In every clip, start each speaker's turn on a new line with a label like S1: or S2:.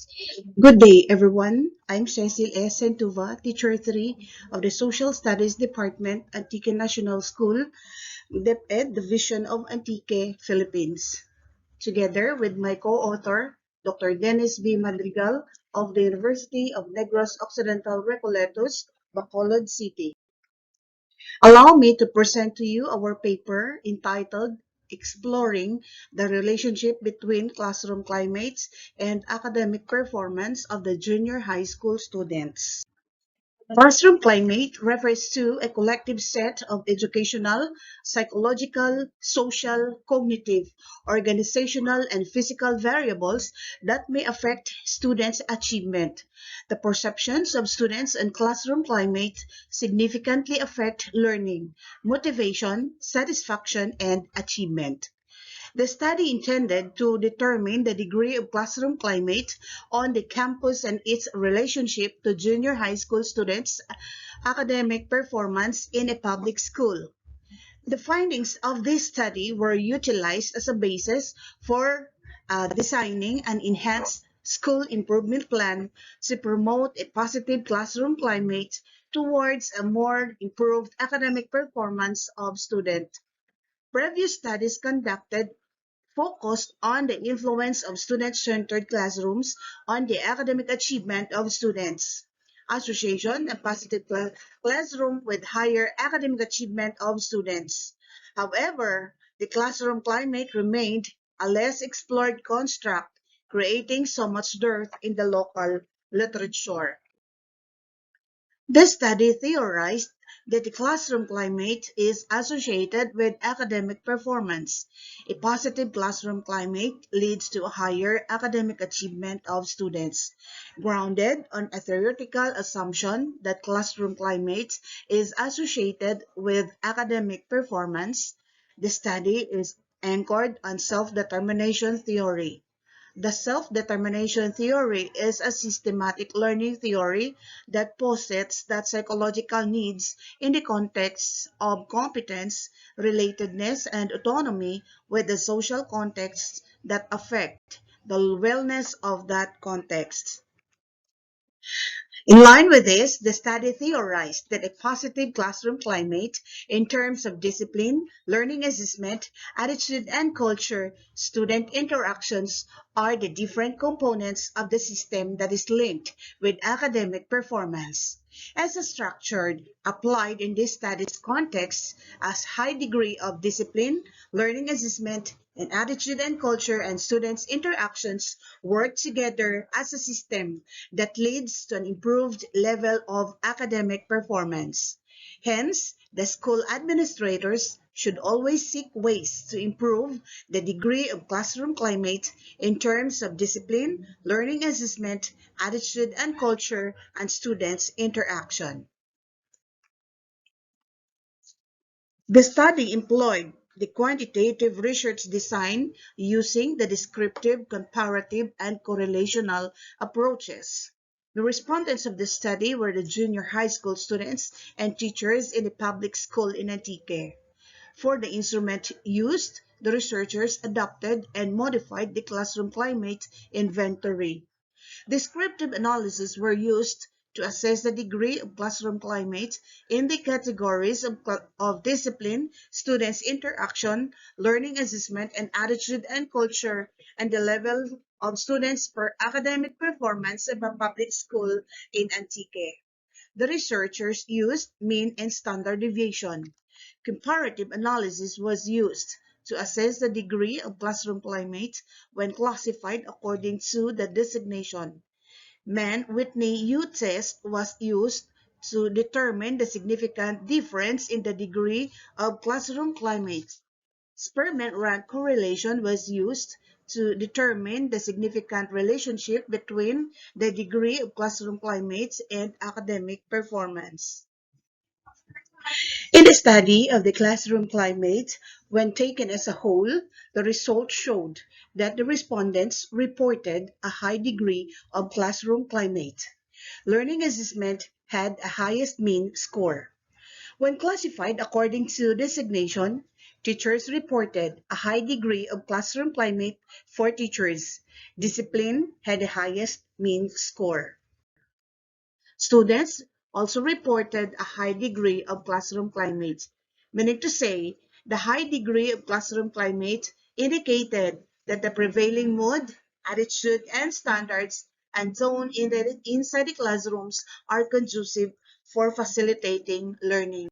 S1: Good day, everyone. I'm Cecile S. Gentova, Teacher 3 of the Social Studies Department, Antique National School, DepEd Division of Antique, Philippines. Together with my co-author, Dr. Dennis B. Madrigal of the University of Negros Occidental Recoletos, Bacolod City. Allow me to present to you our paper entitled Exploring the Relationship Between Classroom Climates and Academic Performance of the Junior High School Students. Classroom climate refers to a collective set of educational, psychological, social, cognitive, organizational, and physical variables that may affect students' achievement. The perceptions of students and classroom climate significantly affect learning, motivation, satisfaction, and achievement. The study intended to determine the degree of classroom climate on the campus and its relationship to junior high school students' academic performance in a public school. The findings of this study were utilized as a basis for designing an enhanced school improvement plan to promote a positive classroom climate towards a more improved academic performance of students. Previous studies conducted focused on the influence of student-centered classrooms on the academic achievement of students. Association and positive classroom with higher academic achievement of students. However, the classroom climate remained a less explored construct, creating so much dearth in the local literature. This study theorized that the classroom climate is associated with academic performance. A positive classroom climate leads to a higher academic achievement of students. Grounded on a theoretical assumption that classroom climate is associated with academic performance, the study is anchored on self-determination theory. The self-determination theory is a systematic learning theory that posits that psychological needs in the context of competence, relatedness, and autonomy with the social contexts that affect the wellness of that context. In line with this, the study theorized that a positive classroom climate in terms of discipline, learning assessment, attitude and culture, student interactions are the different components of the system that is linked with academic performance. As structured, applied in this study's context as high degree of discipline, learning assessment, and attitude and culture and students' interactions work together as a system that leads to an improved level of academic performance. Hence, the school administrators should always seek ways to improve the degree of classroom climate in terms of discipline, learning assessment, attitude and culture, and students' interaction. The study employed the quantitative research design using the descriptive, comparative, and correlational approaches. The respondents of the study were the junior high school students and teachers in a public school in Antique. For the instrument used, the researchers adopted and modified the classroom climate inventory. Descriptive analyses were used to assess the degree of classroom climate in the categories of discipline, students' interaction, learning assessment, and attitude and culture, and the level of students' per academic performance of a public school in Antique. The researchers used mean and standard deviation. Comparative analysis was used to assess the degree of classroom climate when classified according to the designation. Mann-Whitney U-test was used to determine the significant difference in the degree of classroom climate. Spearmint rank correlation was used to determine the significant relationship between the degree of classroom climate and academic performance. In the study of the classroom climate, when taken as a whole, the results showed that the respondents reported a high degree of classroom climate. Learning assessment had a highest mean score. When classified according to designation, teachers reported a high degree of classroom climate for teachers. Discipline had the highest mean score. Students also reported a high degree of classroom climate, meaning to say the high degree of classroom climate indicated that the prevailing mood, attitude, and standards and tone inside the classrooms are conducive for facilitating learning.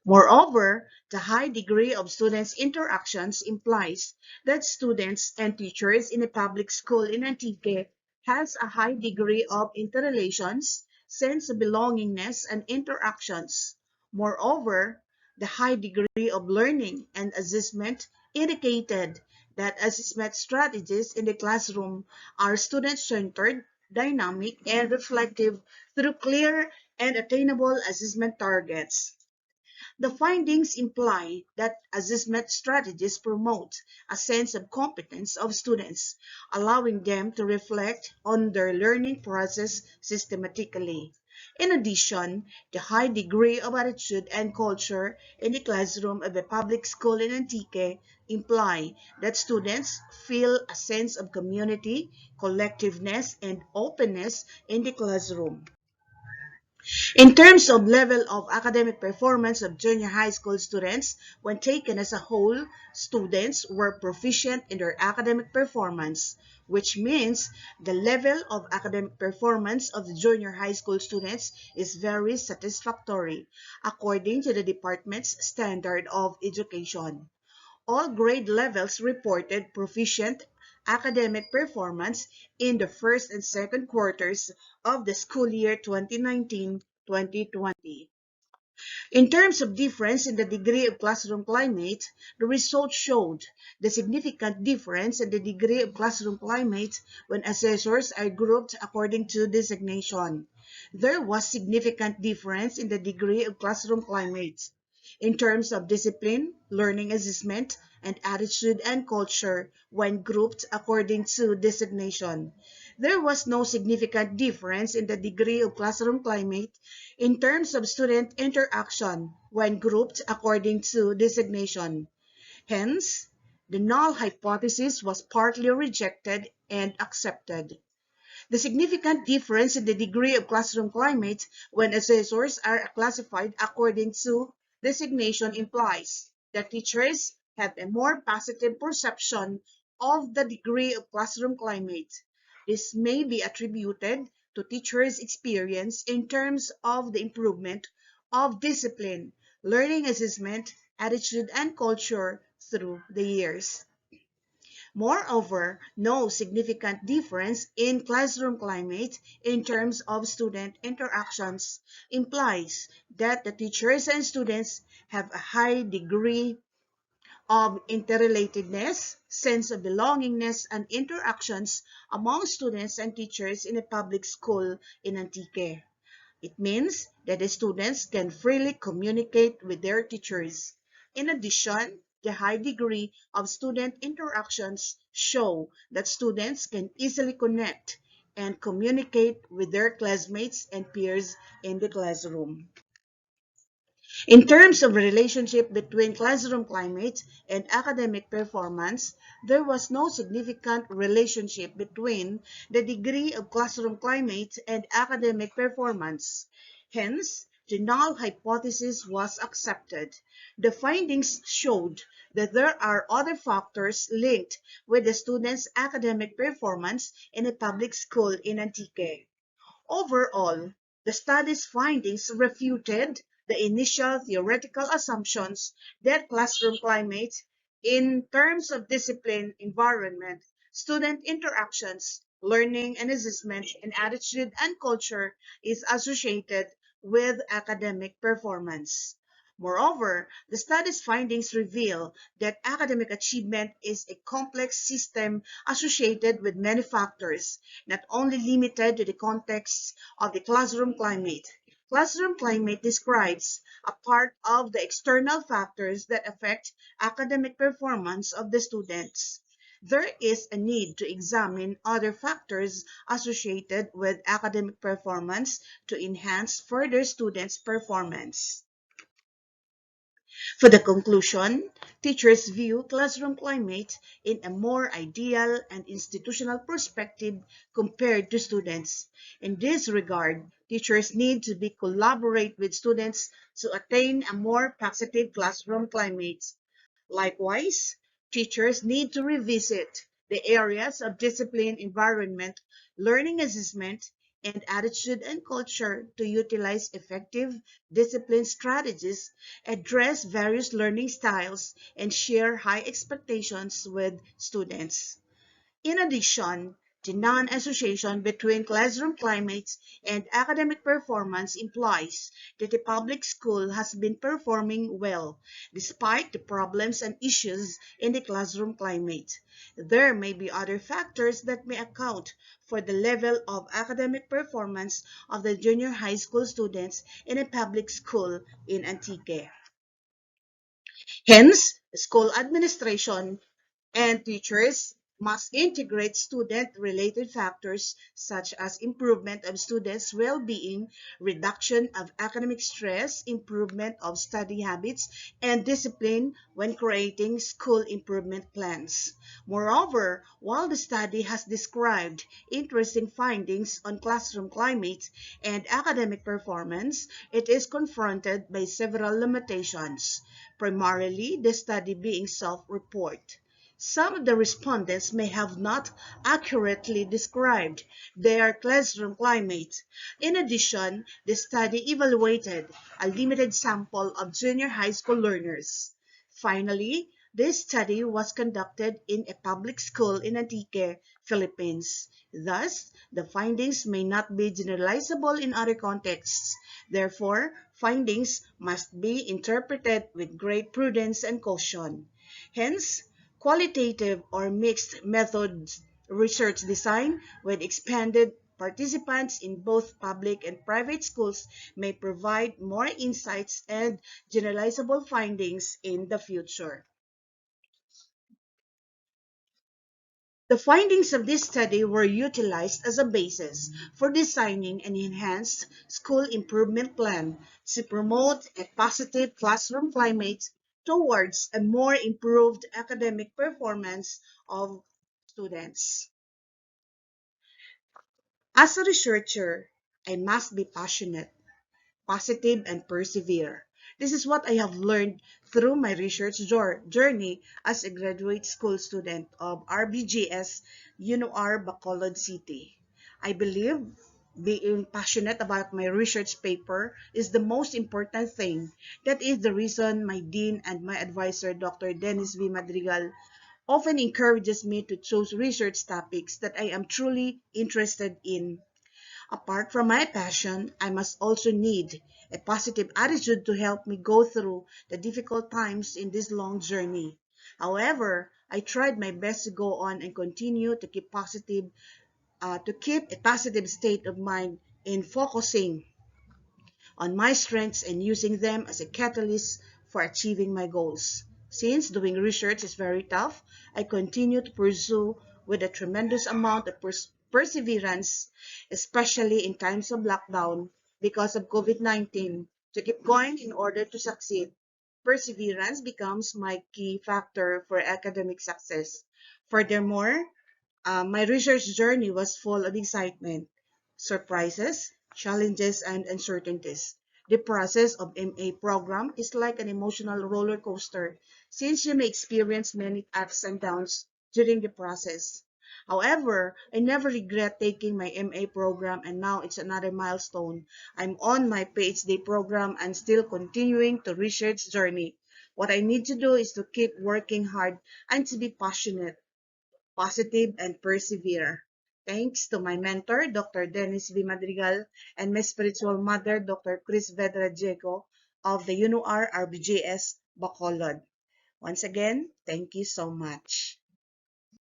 S1: Moreover, the high degree of students' interactions implies that students and teachers in a public school in Antique has a high degree of interrelations, sense of belongingness, and interactions. Moreover, the high degree of learning and assessment indicated that assessment strategies in the classroom are student-centered, dynamic, and reflective through clear and attainable assessment targets. The findings imply that assessment strategies promote a sense of competence of students, allowing them to reflect on their learning process systematically. In addition, the high degree of attitude and culture in the classroom of a public school in Antique imply that students feel a sense of community, collectiveness, and openness in the classroom. In terms of level of academic performance of junior high school students, when taken as a whole, students were proficient in their academic performance, which means the level of academic performance of the junior high school students is very satisfactory, according to the department's standard of education. All grade levels reported proficient academic performance in the first and second quarters of the school year 2019-2020. In terms of difference in the degree of classroom climate, the results showed the significant difference in the degree of classroom climate when assessors are grouped according to designation. There was significant difference in the degree of classroom climate in terms of discipline, learning assessment, and attitude and culture when grouped according to designation. There was no significant difference in the degree of classroom climate in terms of student interaction when grouped according to designation. Hence, the null hypothesis was partly rejected and accepted. The significant difference in the degree of classroom climate when assessors are classified according to designation implies that teachers have a more positive perception of the degree of classroom climate. This may be attributed to teachers' experience in terms of the improvement of discipline, learning assessment, attitude, and culture through the years. Moreover, no significant difference in classroom climate in terms of student interactions implies that the teachers and students have a high degree of interrelatedness, sense of belongingness, and interactions among students and teachers in a public school in Antique. It means that the students can freely communicate with their teachers. In addition, the high degree of student interactions show that students can easily connect and communicate with their classmates and peers in the classroom. In terms of the relationship between classroom climate and academic performance, there was no significant relationship between the degree of classroom climate and academic performance. Hence, the null hypothesis was accepted. The findings showed that there are other factors linked with the students' academic performance in a public school in Antique. Overall, the study's findings refuted the initial theoretical assumptions that classroom climate, in terms of discipline, environment, student interactions, learning and assessment, and attitude and culture, is associated with academic performance. Moreover, the study's findings reveal that academic achievement is a complex system associated with many factors, not only limited to the context of the classroom climate. Classroom climate describes a part of the external factors that affect academic performance of the students. There is a need to examine other factors associated with academic performance to enhance further students' performance. For the conclusion, teachers view classroom climate in a more ideal and institutional perspective compared to students. In this regard, teachers need to be collaborate with students to attain a more positive classroom climate. Likewise, teachers need to revisit the areas of discipline, environment, learning assessment, and attitude and culture to utilize effective discipline strategies, address various learning styles, and share high expectations with students. In addition, the non-association between classroom climates and academic performance implies that the public school has been performing well despite the problems and issues in the classroom climate. There may be other factors that may account for the level of academic performance of the junior high school students in a public school in Antique. Hence, school administration and teachers must integrate student-related factors such as improvement of students' well-being, reduction of academic stress, improvement of study habits, and discipline when creating school improvement plans. Moreover, while the study has described interesting findings on classroom climate and academic performance, it is confronted by several limitations, primarily the study being self-report. Some of the respondents may have not accurately described their classroom climate. In addition, the study evaluated a limited sample of junior high school learners. Finally, this study was conducted in a public school in Antique, Philippines. Thus, the findings may not be generalizable in other contexts. Therefore, findings must be interpreted with great prudence and caution. Hence, qualitative or mixed methods research design with expanded participants in both public and private schools may provide more insights and generalizable findings in the future. The findings of this study were utilized as a basis for designing an enhanced school improvement plan to promote a positive classroom climate towards a more improved academic performance of students. As a researcher, I must be passionate, positive, and persevere. This is what I have learned through my research journey as a graduate school student of RBGS UNOR Bacolod City. I believe being passionate about my research paper is the most important thing. That is the reason my dean and my advisor, Dr. Dennis V. Madrigal, often encourages me to choose research topics that I am truly interested in. Apart from my passion, I must also need a positive attitude to help me go through the difficult times in this long journey. However, I tried my best to go on and continue to to keep a positive state of mind in focusing on my strengths and using them as a catalyst for achieving my goals. Since doing research is very tough, I continue to pursue with a tremendous amount of perseverance, especially in times of lockdown because of COVID-19, to keep going in order to succeed. Perseverance becomes my key factor for academic success. Furthermore, my research journey was full of excitement, surprises, challenges, and uncertainties. The process of MA program is like an emotional roller coaster since you may experience many ups and downs during the process. However, I never regret taking my MA program and now it's another milestone. I'm on my PhD program and still continuing to research journey. What I need to do is to keep working hard and to be passionate, positive, and persevere. Thanks to my mentor, Dr. Dennis V. Madrigal, and my spiritual mother, Dr. Chris Vedra Diego of the UNOR RBJS Bacolod. Once again, thank you so much.